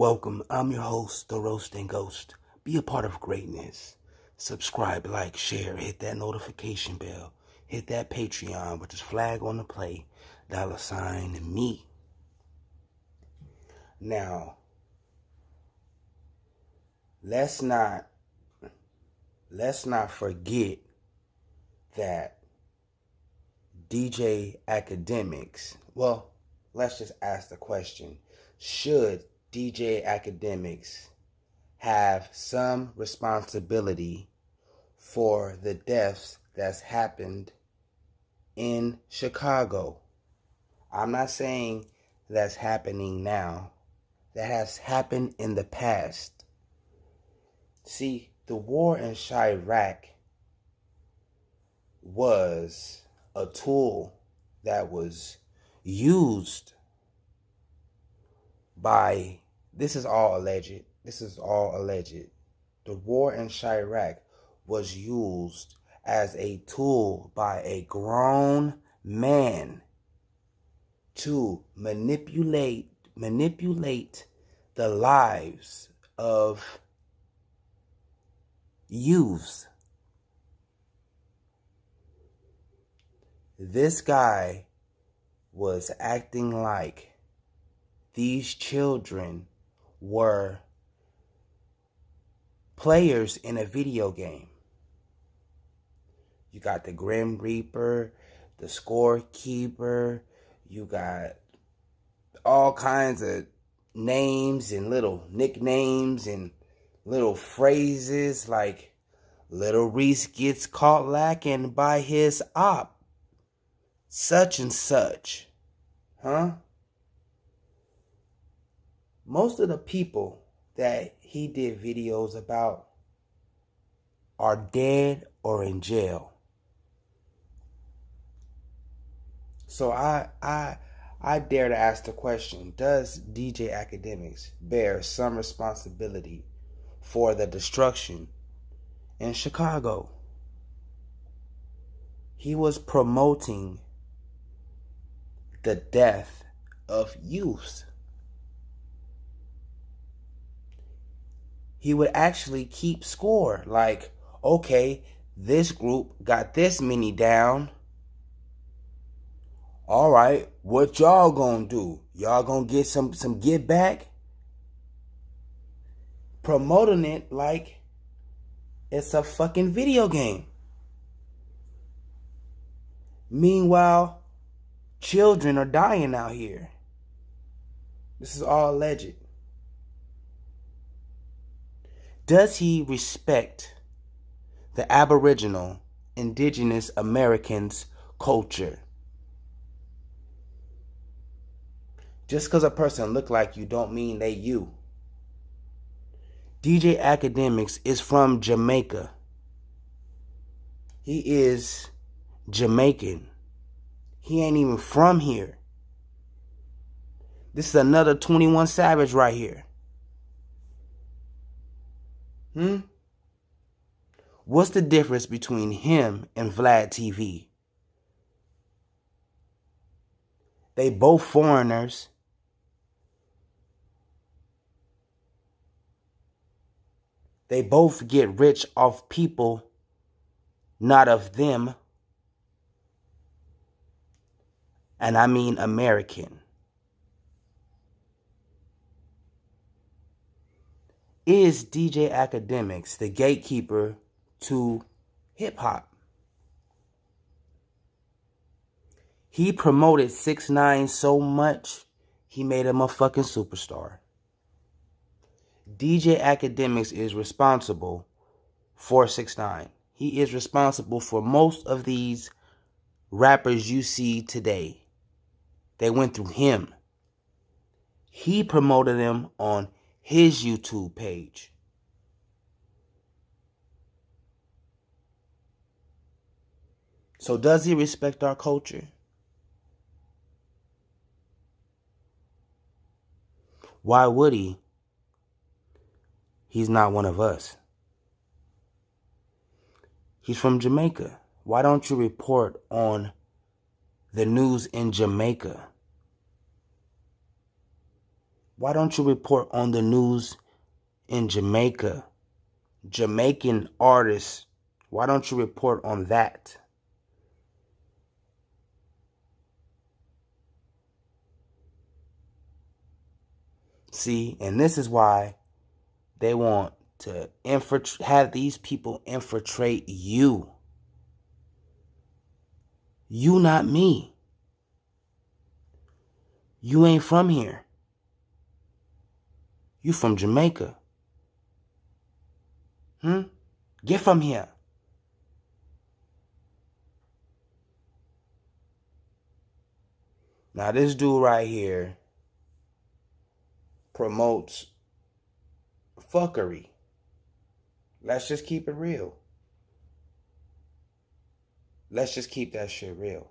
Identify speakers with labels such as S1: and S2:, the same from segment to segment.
S1: Welcome, I'm your host, The Roasting Ghost. Be a part of greatness. Subscribe, like, share, hit that notification bell. Hit that Patreon with this flag on the play, $me. Now, let's not forget that DJ Akademiks, well, let's just ask the question, should DJ Akademiks have some responsibility for the deaths that's happened in Chicago? I'm not saying that's happening now. That has happened in the past. See, the war in Chirac was a tool that was used by, this is all alleged. The war in Chirac was used as a tool by a grown man to manipulate the lives of youths. This guy was acting like these children were players in a video game. You got the Grim Reaper, the scorekeeper, you got all kinds of names and little nicknames and little phrases like Little Reese gets caught lacking by his op, such and such. Most of the people that he did videos about are dead or in jail. So I dare to ask the question, does DJ Akademiks bear some responsibility for the destruction in Chicago? He was promoting the death of youths. He would actually keep score, like, okay, this group got this many down. All right, what y'all gonna do? Y'all gonna get some get back? Promoting it like it's a fucking video game. Meanwhile, children are dying out here. This is all alleged. Does he respect the Aboriginal, Indigenous Americans' culture? Just because a person look like you don't mean they you. DJ Akademiks is from Jamaica. He is Jamaican. He ain't even from here. This is another 21 Savage right here. What's the difference between him and Vlad TV? They both foreigners. They both get rich off people, not of them. And I mean American. Is DJ Akademiks the gatekeeper to hip-hop? He promoted 6ix9ine so much, he made him a fucking superstar. DJ Akademiks is responsible for 6ix9ine. He is responsible for most of these rappers you see today. They went through him. He promoted them on his YouTube page. So does he respect our culture? Why would he? He's not one of us. He's from Jamaica. Why don't you report on the news in Jamaica? Why don't you report on the news in Jamaica? Jamaican artists. Why don't you report on that? See, and this is why they want to have these people infiltrate you. You, not me. You ain't from here. You from Jamaica. Get from here. Now this dude right here promotes fuckery. Let's just keep it real. Let's just keep that shit real.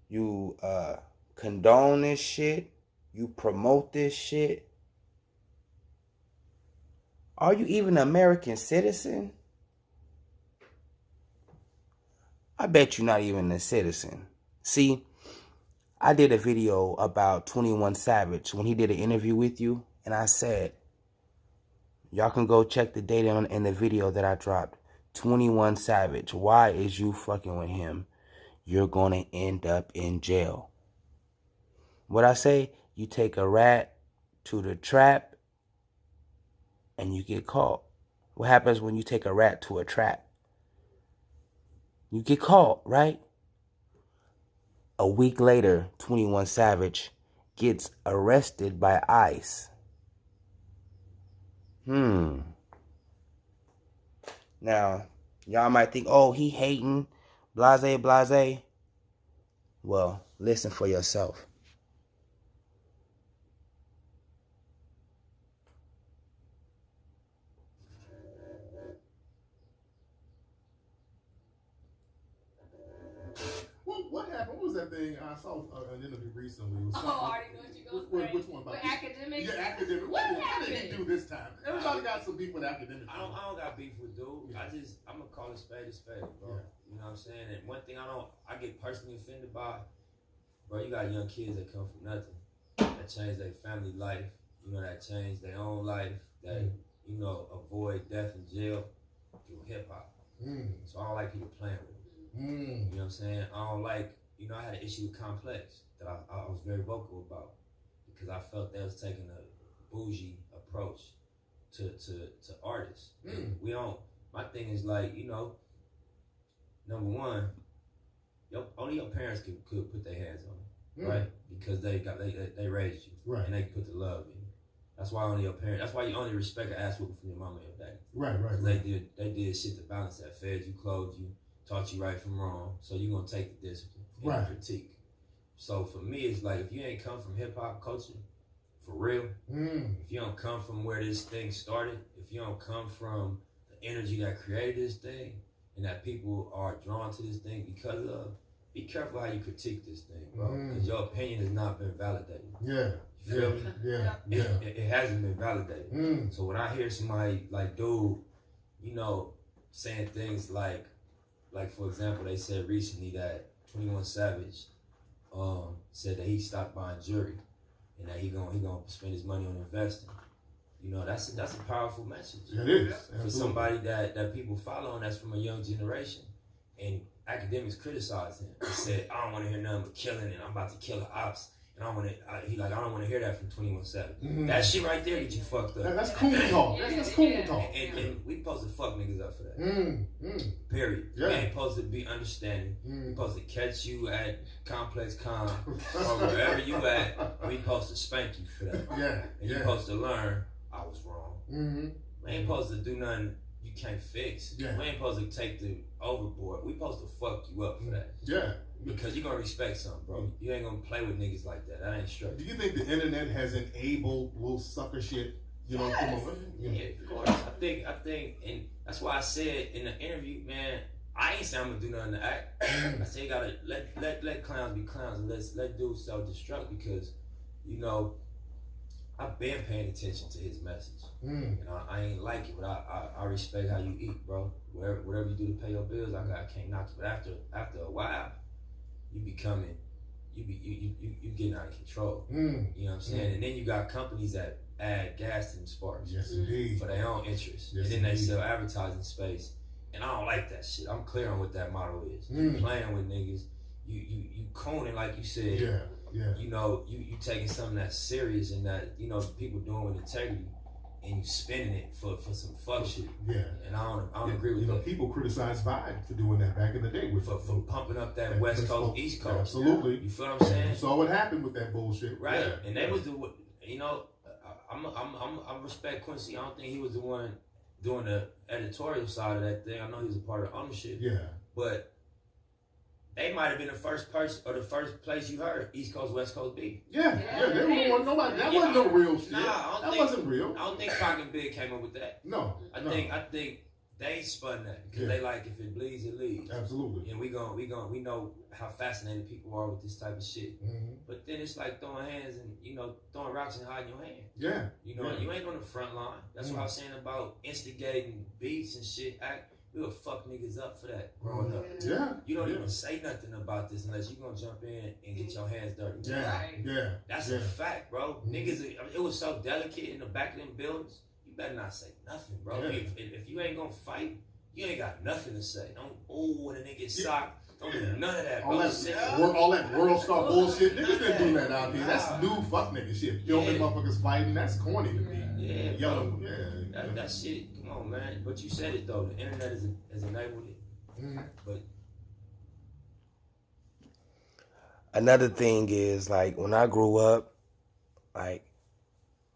S1: You condone this shit. You promote this shit. Are you even an American citizen? I bet you're not even a citizen. See, I did a video about 21 Savage when he did an interview with you, and I said, y'all can go check the data in the video that I dropped. 21 Savage, why is you fucking with him? You're gonna end up in jail. What I say, you take a rat to the trap and you get caught. What happens when you take a rat to a trap? You get caught, right? A week later, 21 Savage gets arrested by ICE. Now, y'all might think, oh, he hating, blase, blase. Well, listen for yourself.
S2: What happened? What was that thing? I saw an interview recently.
S3: I already know what you're going to say.
S2: Which one?
S3: With Akademiks?
S2: Yeah, Akademiks. What did he do this time? Everybody got some beef with Akademiks.
S4: I don't got beef with dude. Yeah. I'm going to call a spade, bro. Yeah. You know what I'm saying? And one thing I get personally offended by, bro, you got young kids that come from nothing, that change their family life, you know, that change their own life, that, you know, avoid death and jail through hip-hop. So I don't like people playing with it. You know what I'm saying? I don't like, you know, I had an issue with Complex that I was very vocal about because I felt they was taking a bougie approach to artists. We don't, my thing is like, you know, number one, only your parents could put their hands on you, right? Because they raised you, right? And they put the love in you. That's why only your parents. That's why you only respect an ass whooping from your mama and your daddy. Right. They did shit to balance that. Fed you, clothed you, taught you right from wrong. So you're gonna take the discipline and the critique. So for me, it's like if you ain't come from hip hop culture, for real. If you don't come from where this thing started, if you don't come from the energy that created this thing, and that people are drawn to this thing because of, be careful how you critique this thing, bro. Because your opinion has not been validated. Yeah. You feel me? Yeah. It hasn't been validated. So when I hear somebody like, dude, you know, saying things like for example, they said recently that 21 Savage said that he stopped buying jewelry and that he gonna spend his money on investing. You know, that's a powerful message. It is. For somebody that people follow and that's from a young generation. And Akademiks criticized him. He said, I don't want to hear nothing but killing and I'm about to kill the ops. And I don't want to hear that from 21 Savage. That shit right there get you fucked up.
S2: That's cool talk. That's cool talk.
S4: And we supposed to fuck niggas up for that. Period. Yeah. We ain't supposed to be understanding. We supposed to catch you at Complex Con or wherever you at. We supposed to spank you for that. Yeah. And you supposed to learn I was wrong. We ain't supposed to do nothing you can't fix. Yeah. We ain't supposed to take the overboard. We supposed to fuck you up for that. Yeah. Because you're going to respect something, bro. You ain't going to play with niggas like that. That ain't straight.
S2: Do you think the internet has enabled little sucker shit, you know, come over?
S4: Yeah, of course. I think, and that's why I said in the interview, man, I ain't saying I'm going to do nothing to act. I say you got to let clowns be clowns and let dudes self-destruct because, you know, I've been paying attention to his message. And I ain't like it, but I respect how you eat, bro. Whatever you do to pay your bills, I can't knock you. But after a while, you becoming you getting out of control. You know what I'm saying? And then you got companies that add gas to them sparks.
S2: Yes, indeed.
S4: For their own interests.
S2: Yes,
S4: and then they
S2: indeed.
S4: sell advertising space. And I don't like that shit. I'm clear on what that model is. You playing with niggas. You cooning like you said.
S2: Yeah.
S4: You know, you taking something that's serious and that, you know, people doing with integrity, and you spending it for some fuck shit.
S2: Yeah.
S4: And I don't agree with that.
S2: You know, people criticize Vibe for doing that back in the day.
S4: For pumping up that West Coast, East Coast.
S2: Absolutely.
S4: You feel what I'm saying?
S2: You saw what happened with that bullshit.
S4: Right.
S2: Yeah.
S4: And they was you know, I respect Quincy. I don't think he was the one doing the editorial side of that thing. I know he was a part of ownership.
S2: Yeah.
S4: But they might have been the first person or the first place you heard East Coast, West Coast beat.
S2: Yeah. They were one. Nobody. That wasn't no real shit.
S4: Nah,
S2: that wasn't real.
S4: I don't think Pac and Big came up with that.
S2: No.
S4: I think they spun that because they like, if it bleeds, it leads.
S2: Absolutely.
S4: And we know how fascinated people are with this type of shit. But then it's like throwing hands and, you know, throwing rocks and hiding your hand.
S2: Yeah.
S4: You know, you ain't on the front line. That's what I was saying about instigating beats and shit. We would fuck niggas up for that growing up.
S2: Yeah.
S4: You don't even say nothing about this unless you gonna jump in and get your hands dirty.
S2: Yeah.
S4: That's a fact, bro. Niggas, it was so delicate in the back of them buildings. You better not say nothing, bro. If you ain't gonna fight, you ain't got nothing to say. Don't when a nigga get socked. Don't do none of that, bro.
S2: All that world star bullshit. Niggas didn't do that out here. That's new fuck nigga shit. Filming motherfuckers fighting. That's corny to me.
S4: Yeah,
S2: Yo,
S4: that shit. Come on, man. But you said it though. The internet has enabled it. But
S1: another thing is, like, when I grew up, like,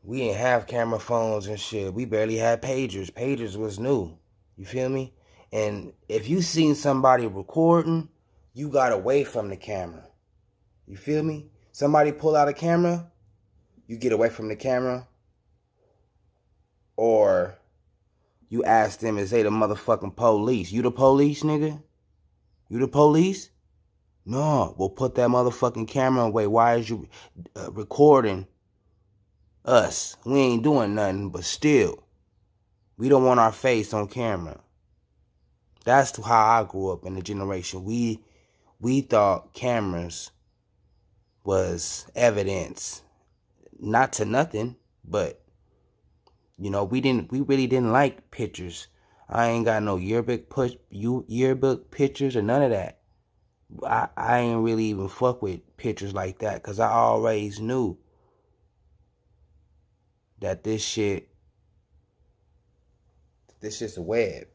S1: we didn't have camera phones and shit. We barely had pagers. Pagers was new. You feel me? And if you seen somebody recording, you got away from the camera. You feel me? Somebody pull out a camera, you get away from the camera. Or you ask them, is they the motherfucking police? You the police, nigga? You the police? No, we'll put that motherfucking camera away. Why is you recording us? We ain't doing nothing, but still, we don't want our face on camera. That's how I grew up in the generation. We thought cameras was evidence. Not to nothing, but you know, we really didn't like pictures. I ain't got no yearbook pictures or none of that. I ain't really even fuck with pictures like that, because I always knew that this shit's a web.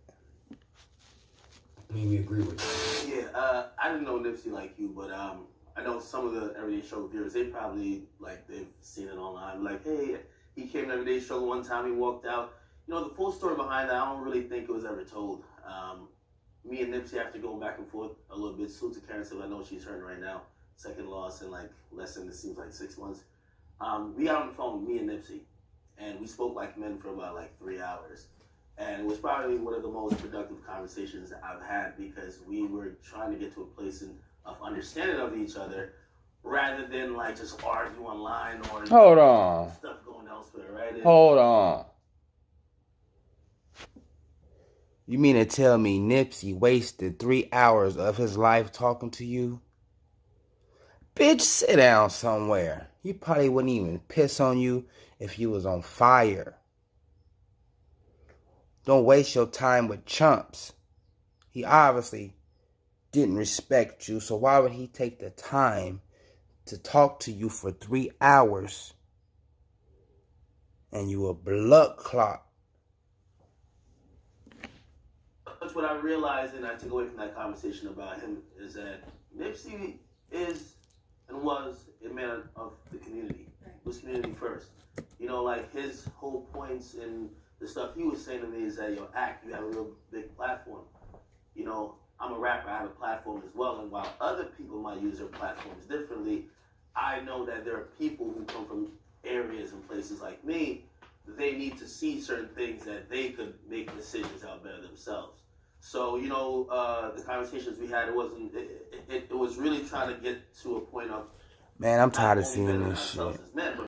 S4: I mean, we agree with you.
S5: Yeah, I didn't know Nipsey like you, but I know some of the Everyday Struggle viewers, they probably, like, they've seen it online. Like, hey, he came to Everyday Struggle one time, he walked out. You know, the full story behind that, I don't really think it was ever told. Me and Nipsey, after going back and forth a little bit, salute to Karen Silva, I know she's hurting right now. Second loss in, like, less than, it seems like 6 months. We got on the phone, me and Nipsey, and we spoke like men for about, like, 3 hours. And it was probably one of the most productive conversations that I've had, because we were trying to get to a place of understanding of each other, rather than, like, just argue online or
S1: Hold on.
S5: stuff going elsewhere, right?
S1: Hold on. You mean to tell me Nipsey wasted 3 hours of his life talking to you? Bitch, sit down somewhere. He probably wouldn't even piss on you if you was on fire. Don't waste your time with chumps. He obviously didn't respect you, so why would he take the time to talk to you for 3 hours and you a blood clot?
S5: That's what I realized, and I took away from that conversation about him, is that Nipsey is and was a man of the community. It was community first. You know, like, his whole points and the stuff he was saying to me is that, you have a real big platform. You know, I'm a rapper, I have a platform as well, and while other people might use their platforms differently, I know that there are people who come from areas and places like me, they need to see certain things that they could make decisions out better themselves. So, you know, the conversations we had, it was really trying to get to a point of,
S1: man, I'm tired of seeing this shit.
S5: As men, but